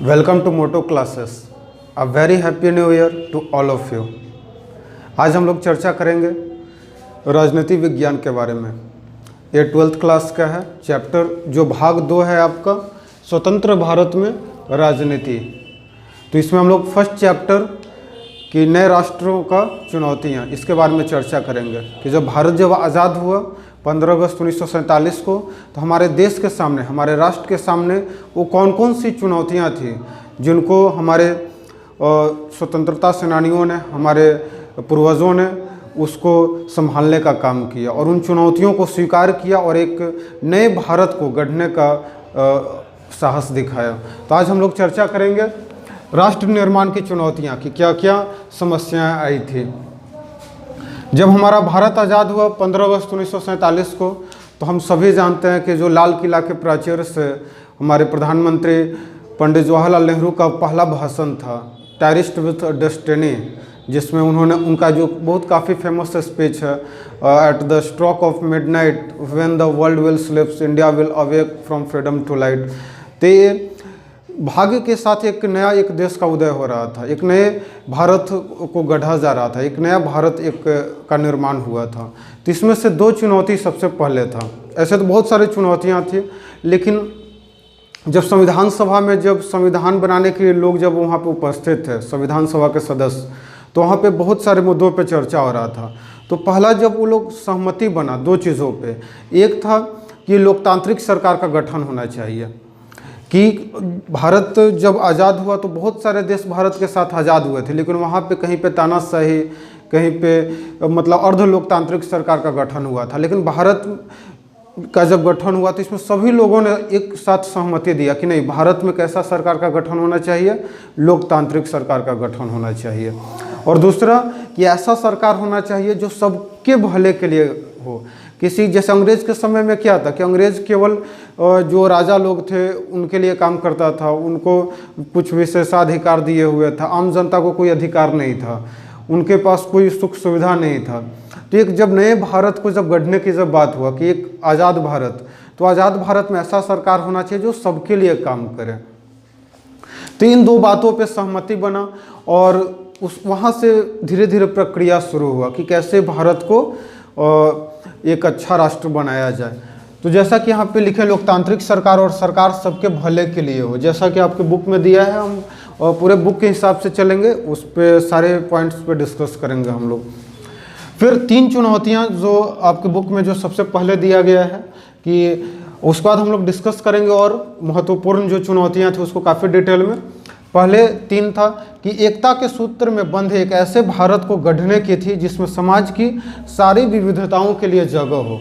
Welcome to Moto classes. A very happy new year to all of you. आज हम लोग चर्चा करेंगे राजनीति विज्ञान के बारे में। ये 12th क्लास का है चैप्टर, जो भाग 2 है आपका स्वतंत्र भारत में राजनीति। तो इसमें हम लोग फर्स्ट चैप्टर कि नए राष्ट्रों का चुनौतियाँ, इसके बारे में चर्चा करेंगे कि जब भारत जब आज़ाद हुआ 15 अगस्त 1947 को, तो हमारे देश के सामने, हमारे राष्ट्र के सामने वो कौन कौन सी चुनौतियाँ थी जिनको हमारे स्वतंत्रता सेनानियों ने, हमारे पूर्वजों ने उसको संभालने का काम किया और उन चुनौतियों को स्वीकार किया और एक नए भारत को गढ़ने का साहस दिखाया। तो आज हम लोग चर्चा करेंगे राष्ट्र निर्माण की चुनौतियाँ कि क्या क्या समस्याएं आई थी। जब हमारा भारत आज़ाद हुआ 15 अगस्त 1947 को, तो हम सभी जानते हैं कि जो लाल किला के प्राचीर से हमारे प्रधानमंत्री पंडित जवाहरलाल नेहरू का पहला भाषण था, टेरिस्ट विथ डेस्टिनी, जिसमें उन्होंने उनका जो बहुत काफ़ी फेमस स्पीच है, at the stroke of midnight when the world will sleeps India will awake from freedom to light. तो ये भाग्य के साथ एक नया एक देश का उदय हो रहा था, एक नए भारत को गढ़ा जा रहा था, एक नया भारत एक का निर्माण हुआ था। तो इसमें से 2 चुनौती सबसे पहले था। ऐसे तो बहुत सारी चुनौतियां थी, लेकिन जब संविधान सभा में, जब संविधान बनाने के लिए लोग जब वहाँ पे उपस्थित थे, संविधान सभा के सदस्य, तो वहाँ पे बहुत सारे मुद्दों पे चर्चा हो रहा था। तो पहला जब वो लोग सहमति बना 2 चीज़ों पे, एक था कि लोकतांत्रिक सरकार का गठन होना चाहिए, कि भारत जब आज़ाद हुआ तो बहुत सारे देश भारत के साथ आज़ाद हुए थे, लेकिन वहाँ पे कहीं पे तानाशाही, कहीं पे मतलब अर्ध लोकतांत्रिक सरकार का गठन हुआ था। लेकिन भारत का जब गठन हुआ तो इसमें सभी लोगों ने एक साथ सहमति दिया कि नहीं, भारत में कैसा सरकार का गठन होना चाहिए, लोकतांत्रिक सरकार का गठन होना चाहिए। और दूसरा कि ऐसा सरकार होना चाहिए जो सबके भले के लिए हो। किसी, जैसे अंग्रेज के समय में क्या था कि अंग्रेज केवल जो राजा लोग थे उनके लिए काम करता था, उनको कुछ विशेषाधिकार दिए हुए था, आम जनता को कोई अधिकार नहीं था, उनके पास कोई सुख सुविधा नहीं था। तो एक जब नए भारत को जब गढ़ने की जब बात हुआ कि एक आज़ाद भारत, तो आज़ाद भारत में ऐसा सरकार होना चाहिए जो सबके लिए काम करे। तो इन 2 बातों पे सहमति बना और उस वहाँ से धीरे धीरे प्रक्रिया शुरू हुआ कि कैसे भारत को एक अच्छा राष्ट्र बनाया जाए। तो जैसा कि यहाँ पे लिखे लोकतांत्रिक सरकार और सरकार सबके भले के लिए हो, जैसा कि आपके बुक में दिया है, हम पूरे बुक के हिसाब से चलेंगे, उस पे सारे पॉइंट्स पे डिस्कस करेंगे हम लोग। फिर 3 चुनौतियाँ जो आपके बुक में जो सबसे पहले दिया गया है, कि उसके बाद हम लोग डिस्कस करेंगे और महत्वपूर्ण जो चुनौतियाँ थी उसको काफ़ी डिटेल में। पहले 3 था कि एकता के सूत्र में बंधे एक ऐसे भारत को गढ़ने की थी जिसमें समाज की सारी विविधताओं के लिए जगह हो।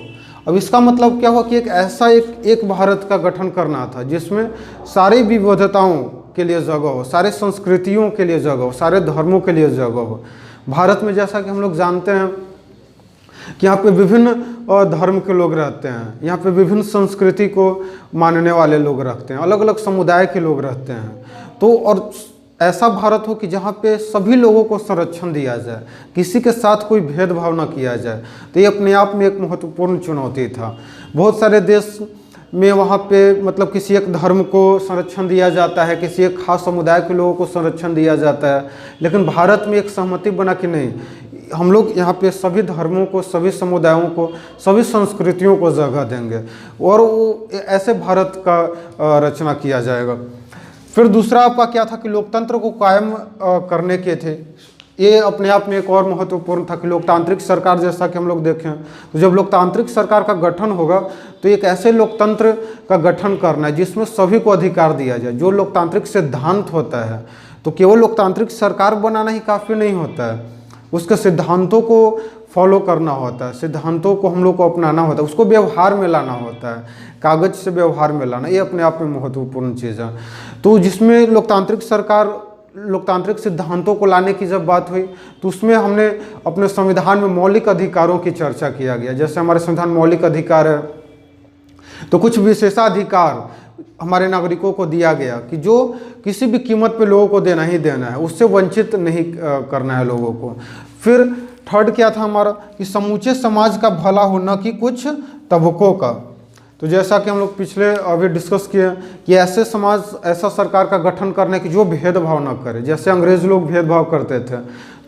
अब इसका मतलब क्या हुआ कि एक ऐसा एक भारत का गठन करना था जिसमें सारी विविधताओं के लिए जगह हो, सारे संस्कृतियों के लिए जगह हो, सारे धर्मों के लिए जगह हो। भारत में जैसा कि हम लोग जानते हैं कि यहाँ पे विभिन्न धर्म के लोग रहते हैं, यहाँ पे विभिन्न संस्कृति को मानने वाले लोग रहते हैं, अलग अलग समुदाय के लोग रहते हैं। तो और ऐसा भारत हो कि जहाँ पे सभी लोगों को संरक्षण दिया जाए, किसी के साथ कोई भेदभाव न किया जाए। तो ये अपने आप में एक महत्वपूर्ण चुनौती था। बहुत सारे देश में वहाँ पे मतलब किसी एक धर्म को संरक्षण दिया जाता है, किसी एक खास समुदाय के लोगों को संरक्षण दिया जाता है, लेकिन भारत में एक सहमति बना कि नहीं, हम लोग यहाँ पे सभी धर्मों को, सभी समुदायों को, सभी संस्कृतियों को जगह देंगे और वो ऐसे भारत का रचना किया जाएगा। फिर दूसरा आपका क्या था कि लोकतंत्र को कायम करने के थे। ये अपने आप में एक और महत्वपूर्ण था कि लोकतांत्रिक सरकार, जैसा कि हम लोग देखें, तो जब लोकतांत्रिक सरकार का गठन होगा तो एक ऐसे लोकतंत्र का गठन करना है जिसमें सभी को अधिकार दिया जाए। जो लोकतांत्रिक सिद्धांत होता है, तो केवल लोकतांत्रिक सरकार बनाना ही काफ़ी नहीं होता है, उसके सिद्धांतों को फॉलो करना होता है, सिद्धांतों को हम लोग को अपनाना होता है, उसको व्यवहार में लाना होता है, कागज से व्यवहार में लाना, ये अपने आप में महत्वपूर्ण चीज़ है। तो जिसमें लोकतांत्रिक सरकार, लोकतांत्रिक सिद्धांतों को लाने की जब बात हुई, तो उसमें हमने अपने संविधान में मौलिक अधिकारों की चर्चा किया गया। जैसे हमारे संविधान मौलिक अधिकार है, तो कुछ विशेषाधिकार हमारे नागरिकों को दिया गया कि जो किसी भी कीमत पे लोगों को देना ही देना है, उससे वंचित नहीं करना है लोगों को। फिर थर्ड क्या था हमारा कि समूचे समाज का भला हो, न कि कुछ तबकों का। तो जैसा कि हम लोग पिछले अभी डिस्कस किए कि ऐसे समाज, ऐसा सरकार का गठन करने की जो भेदभाव न करे, जैसे अंग्रेज लोग भेदभाव करते थे,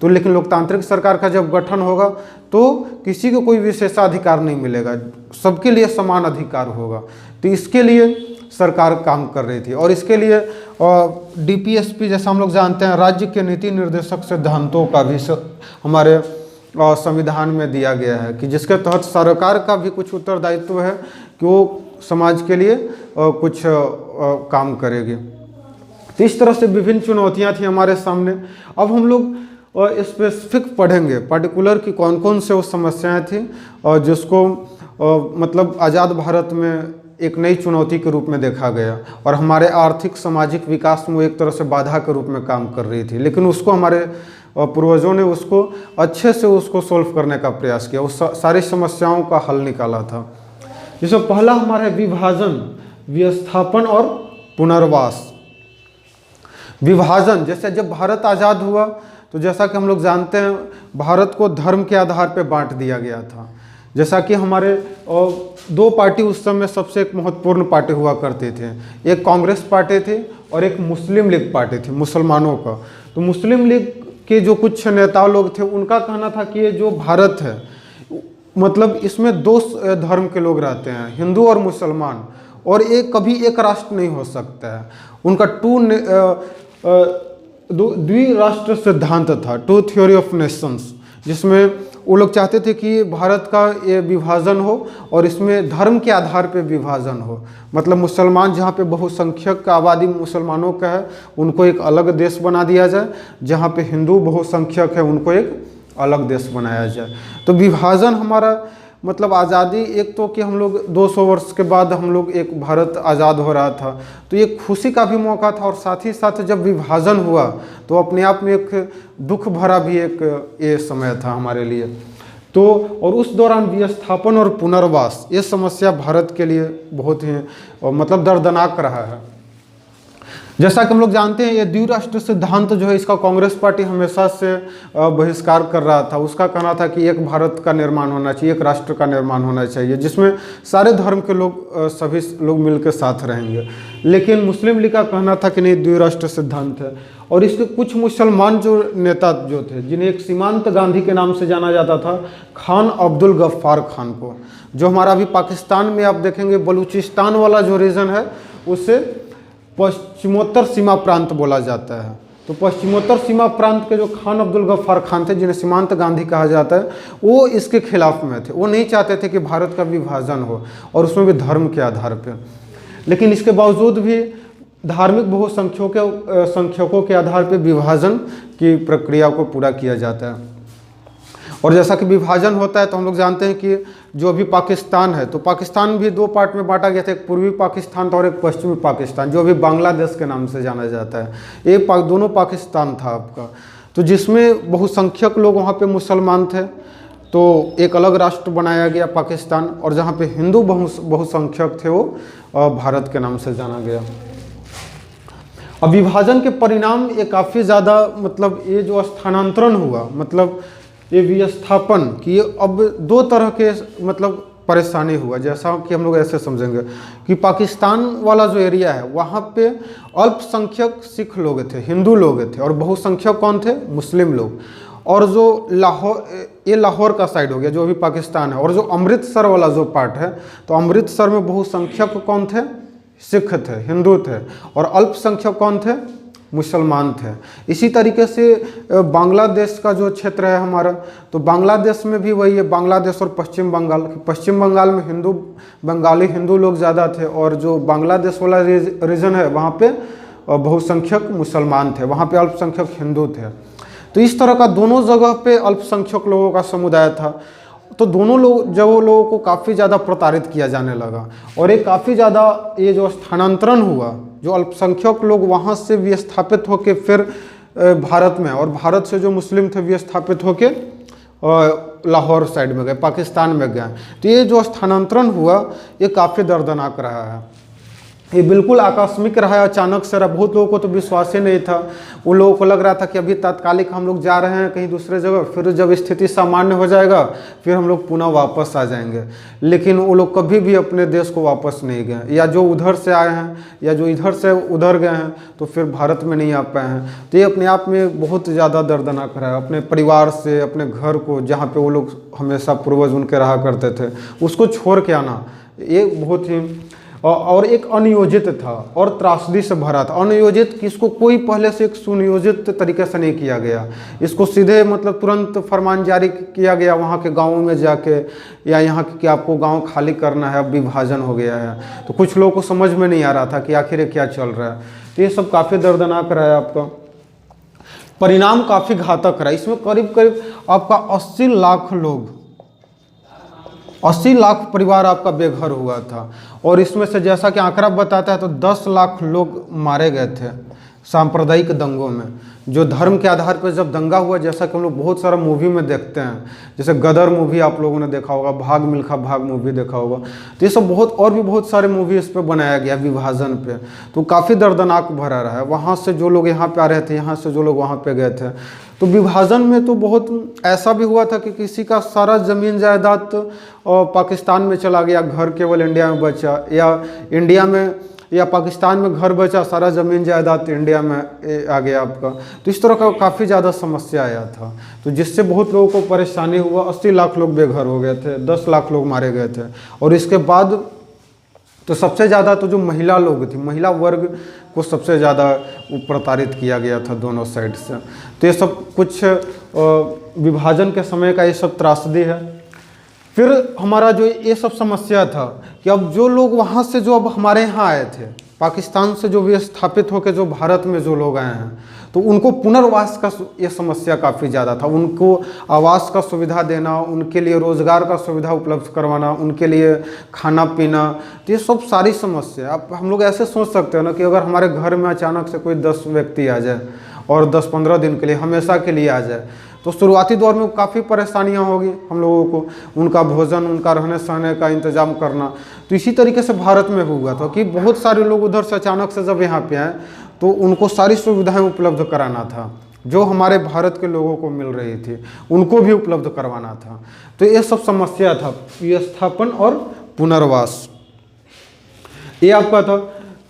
तो लेकिन लोकतांत्रिक सरकार का जब गठन होगा तो किसी को कोई विशेषाधिकार नहीं मिलेगा, सबके लिए समान अधिकार होगा। तो इसके लिए सरकार काम कर रही थी और इसके लिए डीपीएसपी जैसा हम लोग जानते हैं राज्य के नीति निर्देशक सिद्धांतों का भी हमारे संविधान में दिया गया है कि जिसके तहत सरकार का भी कुछ उत्तरदायित्व है कि वो समाज के लिए कुछ काम करेगी। तो इस तरह से विभिन्न चुनौतियां थी हमारे सामने। अब हम लोग स्पेसिफिक पढ़ेंगे पर्टिकुलर कि कौन कौन से वो समस्याएं थी और जिसको मतलब आज़ाद भारत में एक नई चुनौती के रूप में देखा गया और हमारे आर्थिक सामाजिक विकास में एक तरह से बाधा के रूप में काम कर रही थी, लेकिन उसको हमारे पूर्वजों ने उसको अच्छे से उसको सॉल्व करने का प्रयास किया, उस सारी समस्याओं का हल निकाला था। जिसमें पहला हमारा है विभाजन, विस्थापन और पुनर्वास। विभाजन, जैसे जब भारत आज़ाद हुआ तो जैसा कि हम लोग जानते हैं भारत को धर्म के आधार पर बांट दिया गया था। जैसा कि हमारे दो पार्टी उस समय सबसे एक महत्वपूर्ण पार्टी हुआ करते थे, एक कांग्रेस पार्टी थी और एक मुस्लिम लीग पार्टी थी मुसलमानों का। तो मुस्लिम लीग के जो कुछ नेता लोग थे उनका कहना था कि ये जो भारत है मतलब इसमें दो धर्म के लोग रहते हैं, हिंदू और मुसलमान, और एक कभी एक राष्ट्र नहीं हो सकता है। उनका द्विराष्ट्र सिद्धांत था, टू थ्योरी ऑफ नेशंस, जिसमें वो लोग चाहते थे कि भारत का ये विभाजन हो और इसमें धर्म के आधार पे विभाजन हो। मतलब मुसलमान जहाँ पे बहुसंख्यक आबादी मुसलमानों का है उनको एक अलग देश बना दिया जाए, जहाँ पे हिंदू बहुसंख्यक है उनको एक अलग देश बनाया जाए। तो विभाजन हमारा मतलब आज़ादी, एक तो कि हम लोग 200 वर्ष के बाद हम लोग एक भारत आज़ाद हो रहा था, तो ये खुशी का भी मौका था और साथ ही साथ जब विभाजन हुआ तो अपने आप में एक दुख भरा भी एक ये समय था हमारे लिए। तो और उस दौरान विस्थापन और पुनर्वास ये समस्या भारत के लिए बहुत ही मतलब दर्दनाक रहा है। जैसा कि हम लोग जानते हैं ये द्विराष्ट्र सिद्धांत जो है इसका कांग्रेस पार्टी हमेशा से बहिष्कार कर रहा था। उसका कहना था कि एक भारत का निर्माण होना चाहिए, एक राष्ट्र का निर्माण होना चाहिए जिसमें सारे धर्म के लोग सभी लोग मिलकर साथ रहेंगे। लेकिन मुस्लिम लीग का कहना था कि नहीं, द्विराष्ट्र सिद्धांत है। और इसके कुछ मुसलमान जो नेता जो थे जिन्हें एक सीमांत गांधी के नाम से जाना जाता था, खान अब्दुल गफ्फार खान को, जो हमारा अभी पाकिस्तान में आप देखेंगे बलूचिस्तान वाला जो रीजन है उसे पश्चिमोत्तर सीमा प्रांत बोला जाता है। तो पश्चिमोत्तर सीमा प्रांत के जो खान अब्दुल गफ्फार खान थे जिन्हें सीमांत गांधी कहा जाता है, वो इसके खिलाफ में थे। वो नहीं चाहते थे कि भारत का विभाजन हो और उसमें भी धर्म के आधार पर। लेकिन इसके बावजूद भी धार्मिक बहुसंख्यकों के आधार पर विभाजन की प्रक्रिया को पूरा किया जाता है। और जैसा कि विभाजन होता है तो हम लोग जानते हैं कि जो अभी पाकिस्तान है, तो पाकिस्तान भी दो पार्ट में बांटा गया था, एक पूर्वी पाकिस्तान था और एक पश्चिमी पाकिस्तान, जो अभी बांग्लादेश के नाम से जाना जाता है। ये दोनों पाकिस्तान था आपका, तो जिसमें बहुसंख्यक लोग वहाँ पे मुसलमान थे, तो एक अलग राष्ट्र बनाया गया पाकिस्तान, और जहाँ पे हिंदू बहुसंख्यक थे वो भारत के नाम से जाना गया। अब विभाजन के परिणाम ये काफ़ी ज़्यादा मतलब ये जो स्थानांतरण हुआ, मतलब ये विस्थापन कि अब दो तरह के मतलब परेशानी हुआ। जैसा कि हम लोग ऐसे समझेंगे कि पाकिस्तान वाला जो एरिया है वहाँ पे अल्पसंख्यक सिख लोग थे, हिंदू लोग थे, और बहुसंख्यक कौन थे? मुस्लिम लोग। और जो लाहौर, ये लाहौर का साइड हो गया जो अभी पाकिस्तान है, और जो अमृतसर वाला जो पार्ट है, तो अमृतसर में बहुसंख्यक कौन थे? सिख थे, हिंदू थे, और अल्पसंख्यक कौन थे? मुसलमान थे। इसी तरीके से बांग्लादेश का जो क्षेत्र है हमारा, तो बांग्लादेश में भी वही है, बांग्लादेश और पश्चिम बंगाल। पश्चिम बंगाल में बंगाली हिंदू लोग ज़्यादा थे, और जो बांग्लादेश वाला रीजन है वहाँ पे बहुसंख्यक मुसलमान थे, वहाँ पे अल्पसंख्यक हिंदू थे। तो इस तरह का दोनों जगह पे अल्पसंख्यक लोगों का समुदाय था। तो दोनों लोगों को काफ़ी ज़्यादा प्रताड़ित किया जाने लगा, और एक काफ़ी ज़्यादा ये जो स्थानांतरण हुआ, जो अल्पसंख्यक लोग वहाँ से विस्थापित होकर फिर भारत में, और भारत से जो मुस्लिम थे विस्थापित होकर लाहौर साइड में गए, पाकिस्तान में गए। तो ये जो स्थानांतरण हुआ ये काफ़ी दर्दनाक रहा है। ये बिल्कुल आकस्मिक रहा, अचानक से रहा। बहुत लोगों को तो विश्वास ही नहीं था। उन लोगों को लग रहा था कि अभी तात्कालिक हम लोग जा रहे हैं कहीं दूसरे जगह, फिर जब स्थिति सामान्य हो जाएगा फिर हम लोग पुनः वापस आ जाएंगे। लेकिन वो लोग कभी भी अपने देश को वापस नहीं गए, या जो उधर से आए हैं या जो इधर से उधर गए हैं तो फिर भारत में नहीं आ पाए हैं। तो ये अपने आप में बहुत ज़्यादा दर्दनाक रहा है। अपने परिवार से, अपने घर को, जहाँ पर वो लोग हमेशा पूर्वज उनके रहा करते थे, उसको छोड़ के आना ये बहुत ही और एक अनियोजित था और त्रासदी से भरा था। अनियोजित कि इसको कोई पहले से एक सुनियोजित तरीके से नहीं किया गया। इसको सीधे मतलब तुरंत फरमान जारी किया गया वहाँ के गाँवों में जाके, या यहाँ कि आपको गांव खाली करना है, अब विभाजन हो गया है। तो कुछ लोगों को समझ में नहीं आ रहा था कि आखिर क्या चल रहा है। तो ये सब काफ़ी दर्दनाक रहा है। आपका परिणाम काफ़ी घातक रहा। इसमें करीब करीब आपका 80 लाख लोग, 80 लाख परिवार आपका बेघर हुआ था। और इसमें से जैसा कि आंकड़ा बताता है तो 10 लाख लोग मारे गए थे सांप्रदायिक दंगों में, जो धर्म के आधार पर जब दंगा हुआ, जैसा कि हम लोग बहुत सारा मूवी में देखते हैं, जैसे गदर मूवी आप लोगों ने देखा होगा, भाग मिल्खा भाग मूवी देखा होगा। तो ये सब बहुत और भी बहुत सारे मूवी इस पर बनाया गया विभाजन पे। तो काफ़ी दर्दनाक भरा रहा है। वहाँ से जो लोग यहाँ पे आ रहे थे, यहाँ से जो लोग वहाँ पे गए थे। तो विभाजन में तो बहुत ऐसा भी हुआ था कि किसी का सारा ज़मीन जायदाद पाकिस्तान में चला गया, घर केवल इंडिया में बचा, या इंडिया में या पाकिस्तान में घर बचा, सारा ज़मीन जायदाद इंडिया में आ गया आपका। तो इस तरह का काफ़ी ज़्यादा समस्या आया था, तो जिससे बहुत लोगों को परेशानी हुआ। 80 लाख लोग बेघर हो गए थे, 10 लाख लोग मारे गए थे। और इसके बाद तो सबसे ज़्यादा तो जो महिला लोग थी, महिला वर्ग को सबसे ज़्यादा प्रताड़ित किया गया था दोनों साइड से। तो ये सब कुछ विभाजन के समय का ये सब त्रासदी है। फिर हमारा जो ये सब समस्या था कि अब जो लोग वहाँ से जो अब हमारे यहाँ आए थे, पाकिस्तान से जो विस्थापित होकर जो भारत में जो लोग आए हैं, तो उनको पुनर्वास का ये समस्या काफ़ी ज़्यादा था। उनको आवास का सुविधा देना, उनके लिए रोज़गार का सुविधा उपलब्ध करवाना, उनके लिए खाना पीना, तो ये सब सारी समस्या। अब हम लोग ऐसे सोच सकते हैं ना कि अगर हमारे घर में अचानक से कोई 10 व्यक्ति आ जाए और 10-15 दिन के लिए, हमेशा के लिए आ जाए, तो शुरुआती दौर में काफ़ी परेशानियां होगी हम लोगों को, उनका भोजन, उनका रहने सहने का इंतज़ाम करना। तो इसी तरीके से भारत में हुआ था कि बहुत सारे लोग उधर से अचानक से जब यहाँ पे आए तो उनको सारी सुविधाएं उपलब्ध कराना था, जो हमारे भारत के लोगों को मिल रही थी उनको भी उपलब्ध करवाना था। तो ये सब समस्या था, विस्थापन और पुनर्वास, ये आपका था।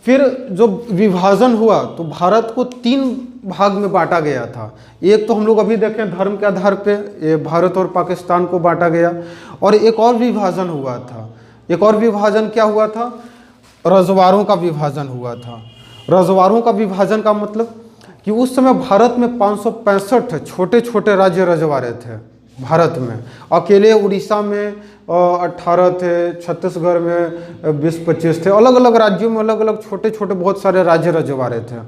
फिर जो विभाजन हुआ तो भारत को 3 भाग में बांटा गया था। एक तो हम लोग अभी देखें धर्म के आधार पे ये भारत और पाकिस्तान को बांटा गया, और एक और विभाजन हुआ था। एक और विभाजन क्या हुआ था? रजवाड़ों का विभाजन हुआ था। रजवाड़ों का विभाजन का मतलब कि उस समय भारत में 565 छोटे छोटे राज्य रजवाड़े थे भारत में। अकेले उड़ीसा में 18 थे, छत्तीसगढ़ में 20-25 थे। अलग अलग राज्यों में अलग अलग छोटे छोटे बहुत सारे राज्य रजवाड़े थे।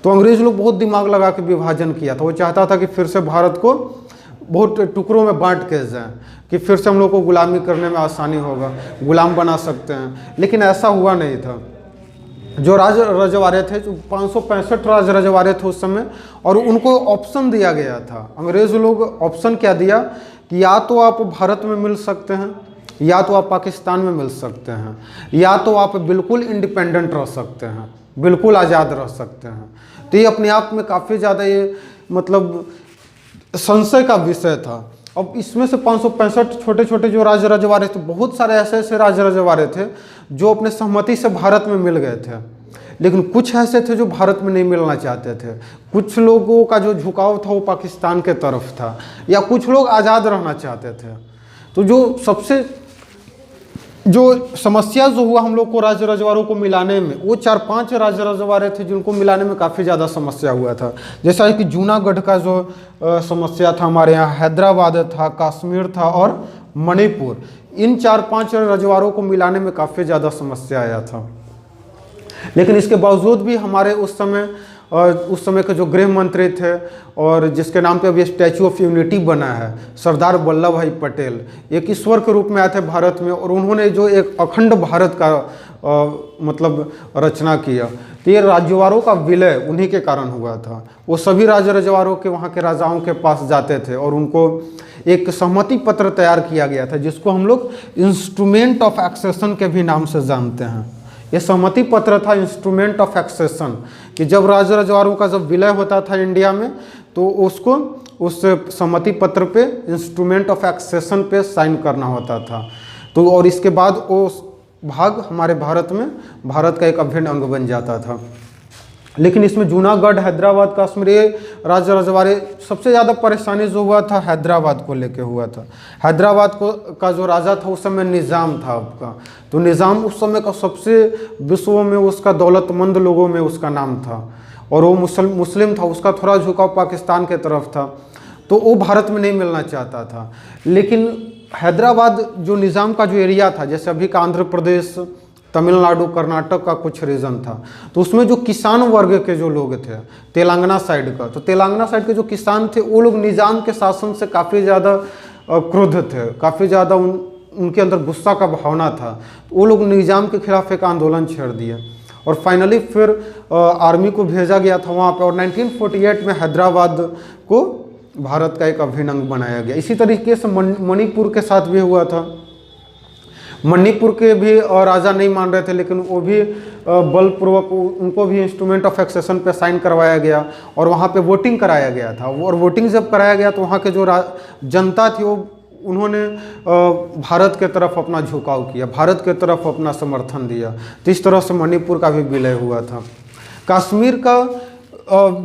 तो अंग्रेज लोग बहुत दिमाग लगा के विभाजन किया था। वो चाहता था कि फिर से भारत को बहुत टुकड़ों में बांट के जाएं, कि फिर से हम लोग को गुलामी करने में आसानी होगा, गुलाम बना सकते हैं। लेकिन ऐसा हुआ नहीं था। जो रजवाड़े थे, जो 565 रजवाड़े थे उस समय, और उनको ऑप्शन दिया गया था। अंग्रेज लोग ऑप्शन क्या दिया कि या तो आप भारत में मिल सकते हैं, या तो आप पाकिस्तान में मिल सकते हैं, या तो आप बिल्कुल इंडिपेंडेंट रह सकते हैं, बिल्कुल आज़ाद रह सकते हैं। तो ये अपने आप में काफ़ी ज़्यादा ये मतलब संशय का विषय था। अब इसमें से 565 छोटे छोटे जो राज्य रजवाड़े थे, बहुत सारे ऐसे ऐसे राज्य रजवाड़े थे जो अपने सहमति से भारत में मिल गए थे, लेकिन कुछ ऐसे थे जो भारत में नहीं मिलना चाहते थे। कुछ लोगों का जो झुकाव था वो पाकिस्तान के तरफ था, या कुछ लोग आज़ाद रहना चाहते थे। तो जो सबसे जो समस्या जो हुआ हम लोग को राज्य रजवाड़ों को मिलाने में, वो 4-5 राज्य रजवाड़े थे जिनको मिलाने में काफ़ी ज़्यादा समस्या हुआ था। जैसा कि जूनागढ़ का जो समस्या था हमारे यहाँ, हैदराबाद था, कश्मीर था और मणिपुर, इन 4-5 रजवाड़ों को मिलाने में काफ़ी ज़्यादा समस्या आया था। लेकिन इसके बावजूद भी हमारे उस समय के जो गृह मंत्री थे, और जिसके नाम पे अभी स्टैचू ऑफ यूनिटी बना है, सरदार वल्लभ भाई पटेल, एक ईश्वर के रूप में आए थे भारत में, और उन्होंने जो एक अखंड भारत का मतलब रचना किया। तो ये रजवाड़ों का विलय उन्हीं के कारण हुआ था। वो सभी राज्य रजवाड़ों के वहाँ के राजाओं के पास जाते थे और उनको एक सहमति पत्र तैयार किया गया था, जिसको हम लोग इंस्ट्रूमेंट ऑफ एक्सेशन के भी नाम से जानते हैं। ये सहमति पत्र था इंस्ट्रूमेंट ऑफ एक्सेशन, कि जब राजा रजवाड़ों का जब विलय होता था इंडिया में तो उसको उस सहमति पत्र पे इंस्ट्रूमेंट ऑफ एक्सेशन पे साइन करना होता था। तो और इसके बाद वो भाग हमारे भारत में भारत का एक अभिन्न अंग बन जाता था। लेकिन इसमें जूनागढ़, हैदराबाद, कश्मीर, ये राजा रजवाड़े सबसे ज़्यादा परेशानी जो हुआ था हैदराबाद को लेके हुआ था। हैदराबाद को का जो राजा था उस समय निज़ाम था आपका, तो निज़ाम उस समय का सबसे विश्व में उसका दौलतमंद लोगों में उसका नाम था, और वो मुस्लिम था, उसका थोड़ा झुकाव पाकिस्तान के तरफ था, तो वो भारत में नहीं मिलना चाहता था। लेकिन हैदराबाद जो निज़ाम का जो एरिया था, जैसे अभी का आंध्र प्रदेश, तमिलनाडु, कर्नाटक का कुछ रीजन था, तो उसमें जो किसान वर्ग के जो लोग थे तेलंगाना साइड का, तो तेलंगाना साइड के जो किसान थे वो लोग निज़ाम के शासन से काफ़ी ज़्यादा क्रुद्ध थे, काफ़ी ज़्यादा उनके अंदर गुस्सा का भावना था। तो वो लोग निज़ाम के खिलाफ एक आंदोलन छेड़ दिए और फाइनली फिर आर्मी को भेजा गया था वहाँ पर, और 1948 में हैदराबाद को भारत का एक अभिन्न अंग बनाया गया। इसी तरीके से मणिपुर के साथ भी हुआ था। मणिपुर के भी राजा नहीं मान रहे थे, लेकिन वो भी बलपूर्वक उनको भी इंस्ट्रूमेंट ऑफ एक्सेशन पे साइन करवाया गया और वहाँ पे वोटिंग कराया गया था। और वोटिंग जब कराया गया तो वहाँ के जो जनता थी वो उन्होंने भारत के तरफ अपना झुकाव किया, भारत के तरफ अपना समर्थन दिया। तो इस तरह से मणिपुर का भी विलय हुआ था। कश्मीर का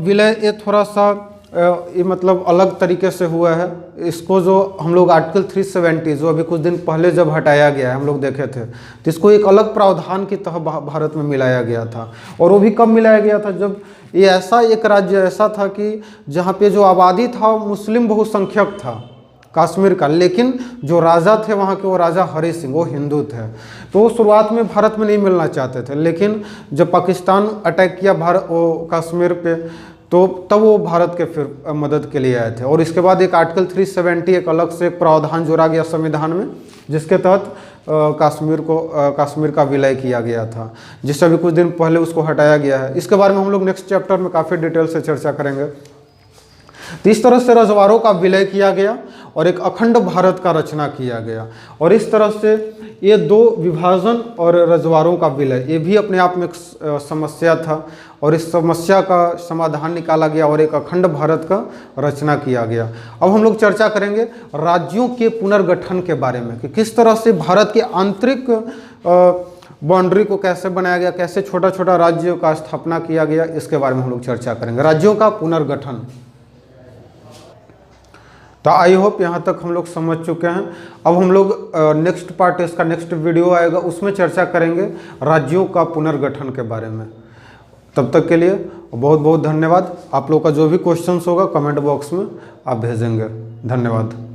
विलय ये थोड़ा सा ये मतलब अलग तरीके से हुआ है। इसको जो हम लोग आर्टिकल 370 जो अभी कुछ दिन पहले जब हटाया गया है हम लोग देखे थे, तो इसको एक अलग प्रावधान की तरह भारत में मिलाया गया था। और वो भी कब मिलाया गया था, जब ये ऐसा एक राज्य ऐसा था कि जहाँ पे जो आबादी था मुस्लिम बहुसंख्यक था कश्मीर का, लेकिन जो राजा थे वहाँ के वो राजा हरि सिंह वो हिंदू थे। तो वो शुरुआत में भारत में नहीं मिलना चाहते थे, लेकिन जब पाकिस्तान अटैक किया कश्मीर पे तो तब वो भारत के फिर मदद के लिए आए थे। और इसके बाद एक आर्टिकल 370 एक अलग से एक प्रावधान जोड़ा गया संविधान में, जिसके तहत कश्मीर का विलय किया गया था, जिससे अभी कुछ दिन पहले उसको हटाया गया है। इसके बारे में हम लोग नेक्स्ट चैप्टर में काफ़ी डिटेल से चर्चा करेंगे। तो इस तरह से रजवाड़ों का विलय किया गया और एक अखंड भारत का रचना किया गया। और इस तरह से ये दो विभाजन और रजवाड़ों का विलय ये भी अपने आप में एक समस्या था, और इस समस्या का समाधान निकाला गया और एक अखंड भारत का रचना किया गया। अब हम लोग चर्चा करेंगे राज्यों के पुनर्गठन के बारे में, कि किस तरह से भारत के आंतरिक बाउंड्री को कैसे बनाया गया, कैसे छोटा छोटा राज्यों का स्थापना किया गया, इसके बारे में हम लोग चर्चा करेंगे। राज्यों का पुनर्गठन। तो आई होप यहाँ तक हम लोग समझ चुके हैं। अब हम लोग नेक्स्ट पार्ट इसका नेक्स्ट वीडियो आएगा, उसमें चर्चा करेंगे राज्यों का पुनर्गठन के बारे में। तब तक के लिए बहुत बहुत धन्यवाद। आप लोग का जो भी क्वेश्चंस होगा कमेंट बॉक्स में आप भेजेंगे। धन्यवाद।